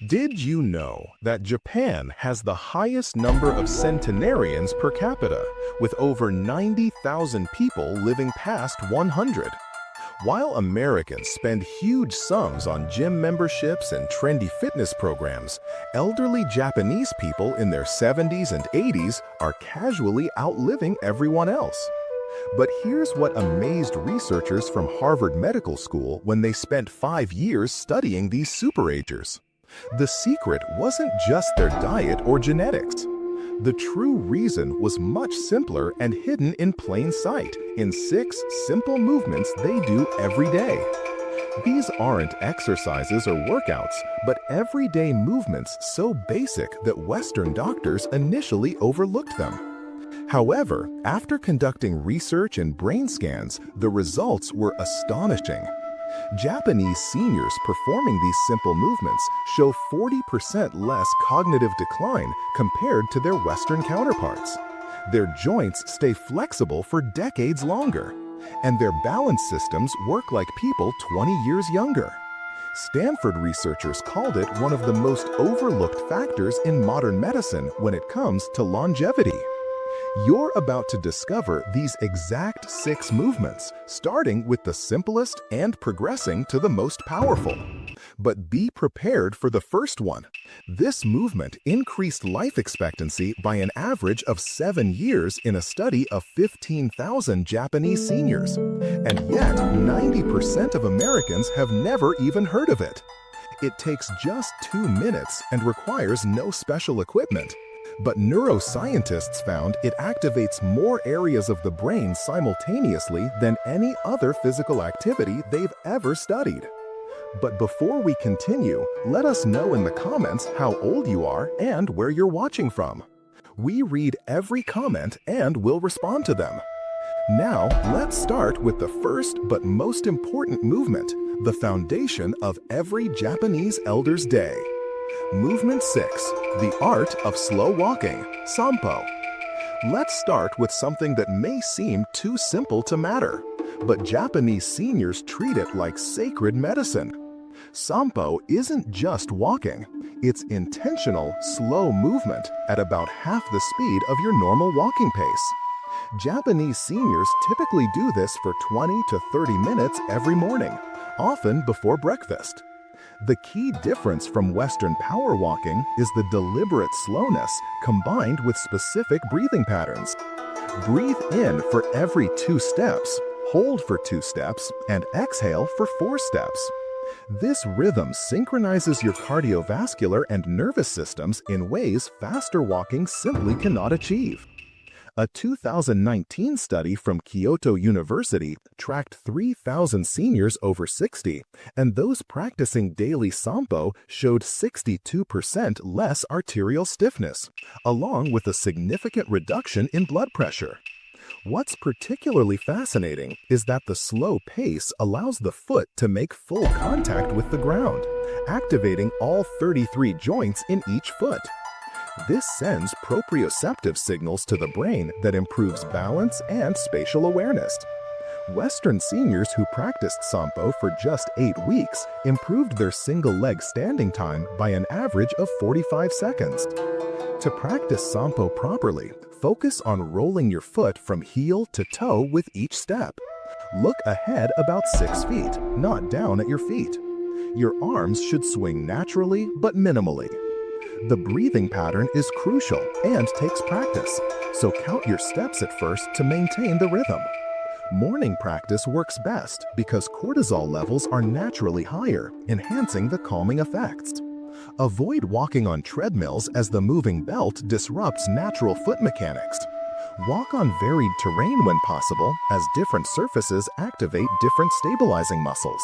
Did you know that Japan has the highest number of centenarians per capita, with over 90,000 people living past 100? While Americans spend huge sums on gym memberships and trendy fitness programs, elderly Japanese people in their 70s and 80s are casually outliving everyone else. But here's what amazed researchers from Harvard Medical School when they spent 5 years studying these superagers. The secret wasn't just their diet or genetics. The true reason was much simpler and hidden in plain sight in 6 simple movements they do every day. These aren't exercises or workouts, but everyday movements so basic that Western doctors initially overlooked them. However, after conducting research and brain scans, the results were astonishing. Japanese seniors performing these simple movements show 40% less cognitive decline compared to their Western counterparts. Their joints stay flexible for decades longer, and their balance systems work like people 20 years younger. Stanford researchers called it one of the most overlooked factors in modern medicine when it comes to longevity. You're about to discover these exact 6 movements, starting with the simplest and progressing to the most powerful. But be prepared for the first one. This movement increased life expectancy by an average of 7 years in a study of 15,000 Japanese seniors. And yet, 90% of Americans have never even heard of it. It takes just 2 minutes and requires no special equipment. But neuroscientists found it activates more areas of the brain simultaneously than any other physical activity they've ever studied. But before we continue, let us know in the comments how old you are and where you're watching from. We read every comment and will respond to them. Now, let's start with the first but most important movement, the foundation of every Japanese elder's day. Movement 6, the art of slow walking, Sampo. Let's start with something that may seem too simple to matter, but Japanese seniors treat it like sacred medicine. Sampo isn't just walking, it's intentional, slow movement at about half the speed of your normal walking pace. Japanese seniors typically do this for 20 to 30 minutes every morning, often before breakfast. The key difference from Western power walking is the deliberate slowness combined with specific breathing patterns. Breathe in for every 2 steps, hold for 2 steps, and exhale for 4 steps. This rhythm synchronizes your cardiovascular and nervous systems in ways faster walking simply cannot achieve. A 2019 study from Kyoto University tracked 3,000 seniors over 60, and those practicing daily Sampo showed 62% less arterial stiffness, along with a significant reduction in blood pressure. What's particularly fascinating is that the slow pace allows the foot to make full contact with the ground, activating all 33 joints in each foot. This sends proprioceptive signals to the brain that improves balance and spatial awareness. Western seniors who practiced Sampo for just 8 weeks improved their single-leg standing time by an average of 45 seconds. To practice Sampo properly, focus on rolling your foot from heel to toe with each step. Look ahead about 6 feet, not down at your feet. Your arms should swing naturally but minimally. The breathing pattern is crucial and takes practice, so count your steps at first to maintain the rhythm. Morning practice works best because cortisol levels are naturally higher, enhancing the calming effects. Avoid walking on treadmills as the moving belt disrupts natural foot mechanics. Walk on varied terrain when possible, as different surfaces activate different stabilizing muscles.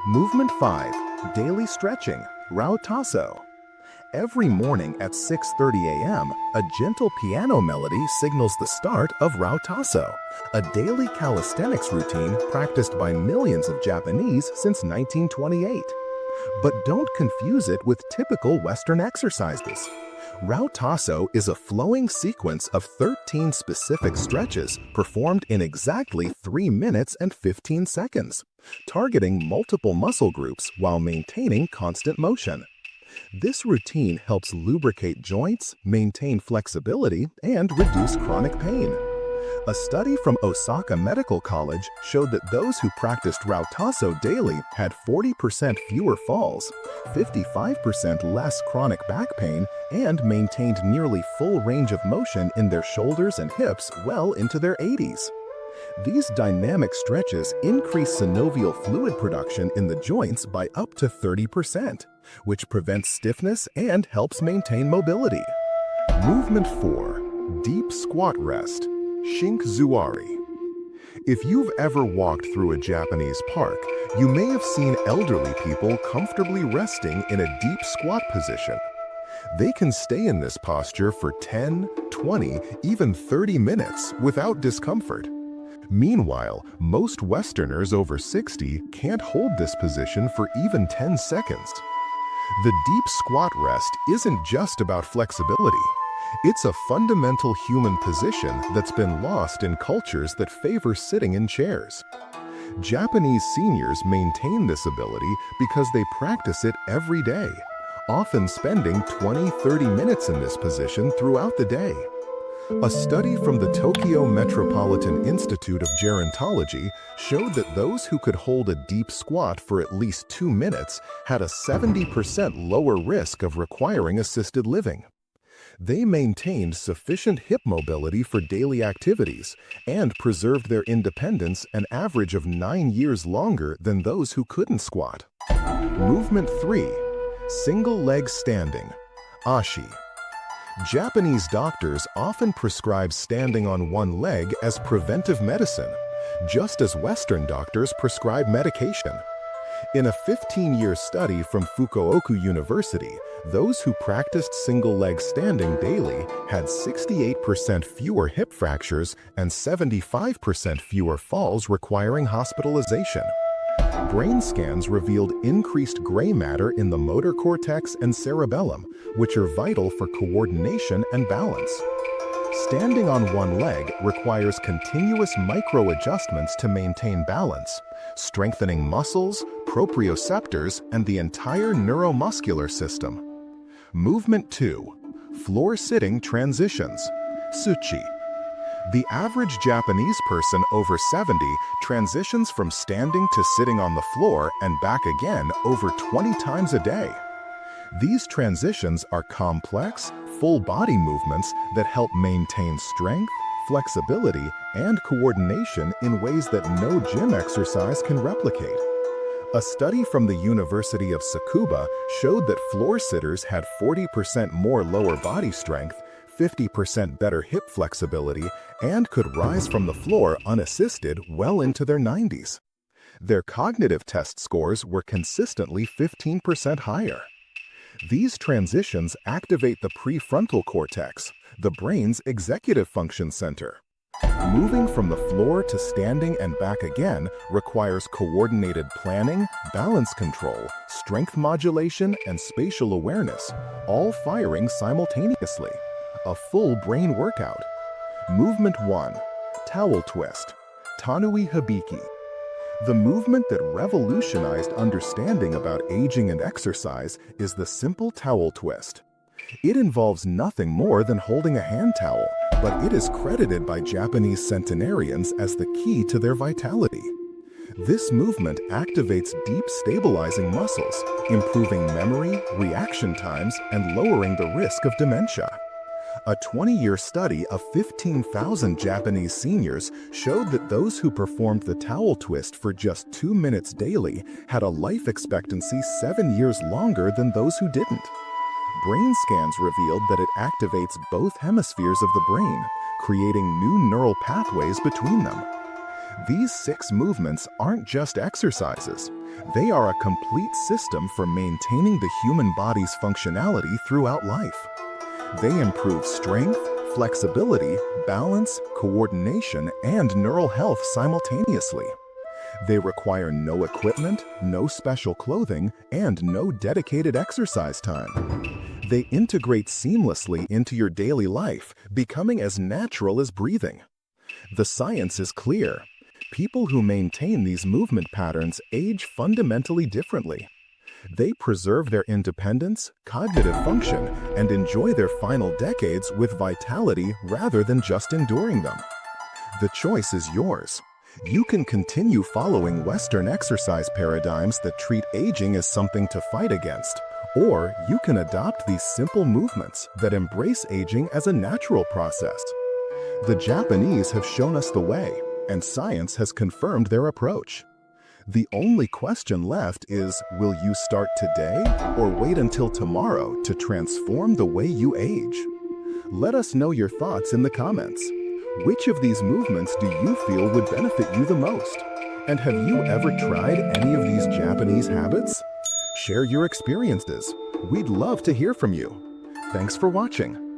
Movement 5, daily stretching, Rao Tasso. Every morning at 6:30 a.m., a gentle piano melody signals the start of Rao Tasso, a daily calisthenics routine practiced by millions of Japanese since 1928. But don't confuse it with typical Western exercises. Rao Tasso is a flowing sequence of 13 specific stretches performed in exactly 3 minutes and 15 seconds, targeting multiple muscle groups while maintaining constant motion. This routine helps lubricate joints, maintain flexibility, and reduce chronic pain. A study from Osaka Medical College showed that those who practiced Rautasso daily had 40% fewer falls, 55% less chronic back pain, and maintained nearly full range of motion in their shoulders and hips well into their 80s. These dynamic stretches increase synovial fluid production in the joints by up to 30%, which prevents stiffness and helps maintain mobility. Movement 4. Deep Squat Rest. Shinkzuari. If you've ever walked through a Japanese park, you may have seen elderly people comfortably resting in a deep squat position. They can stay in this posture for 10, 20, even 30 minutes without discomfort. Meanwhile, most Westerners over 60 can't hold this position for even 10 seconds. The deep squat rest isn't just about flexibility. It's a fundamental human position that's been lost in cultures that favor sitting in chairs. Japanese seniors maintain this ability because they practice it every day, often spending 20-30 minutes in this position throughout the day. A study from the Tokyo Metropolitan Institute of Gerontology showed that those who could hold a deep squat for at least 2 minutes had a 70% lower risk of requiring assisted living. They maintained sufficient hip mobility for daily activities and preserved their independence an average of 9 years longer than those who couldn't squat. Movement 3. Single leg standing. Ashi. Japanese doctors often prescribe standing on one leg as preventive medicine, just as Western doctors prescribe medication. In a 15-year study from Fukuoka University, those who practiced single-leg standing daily had 68% fewer hip fractures and 75% fewer falls requiring hospitalization. Brain scans revealed increased gray matter in the motor cortex and cerebellum, which are vital for coordination and balance. Standing on one leg requires continuous micro-adjustments to maintain balance, strengthening muscles, proprioceptors, and the entire neuromuscular system. Movement 2. Floor-sitting transitions. Suchi. The average Japanese person over 70 transitions from standing to sitting on the floor and back again over 20 times a day. These transitions are complex, full-body movements that help maintain strength, flexibility, and coordination in ways that no gym exercise can replicate. A study from the University of Tsukuba showed that floor sitters had 40% more lower body strength, 50% better hip flexibility, and could rise from the floor unassisted well into their 90s. Their cognitive test scores were consistently 15% higher. These transitions activate the prefrontal cortex, the brain's executive function center. Moving from the floor to standing and back again requires coordinated planning, balance control, strength modulation, and spatial awareness, all firing simultaneously. A full brain workout. Movement 1. Towel twist. Tanui Hibiki. The movement that revolutionized understanding about aging and exercise is the simple towel twist. It involves nothing more than holding a hand towel, but it is credited by Japanese centenarians as the key to their vitality. This movement activates deep stabilizing muscles, improving memory, reaction times, and lowering the risk of dementia. A 20-year study of 15,000 Japanese seniors showed that those who performed the towel twist for just 2 minutes daily had a life expectancy 7 years longer than those who didn't. Brain scans revealed that it activates both hemispheres of the brain, creating new neural pathways between them. These 6 movements aren't just exercises. They are a complete system for maintaining the human body's functionality throughout life. They improve strength, flexibility, balance, coordination, and neural health simultaneously. They require no equipment, no special clothing, and no dedicated exercise time. They integrate seamlessly into your daily life, becoming as natural as breathing. The science is clear. People who maintain these movement patterns age fundamentally differently. They preserve their independence, cognitive function, and enjoy their final decades with vitality rather than just enduring them. The choice is yours. You can continue following Western exercise paradigms that treat aging as something to fight against, or you can adopt these simple movements that embrace aging as a natural process. The Japanese have shown us the way, and science has confirmed their approach. The only question left is, will you start today or wait until tomorrow to transform the way you age? Let us know your thoughts in the comments. Which of these movements do you feel would benefit you the most? And have you ever tried any of these Japanese habits? Share your experiences. We'd love to hear from you. Thanks for watching.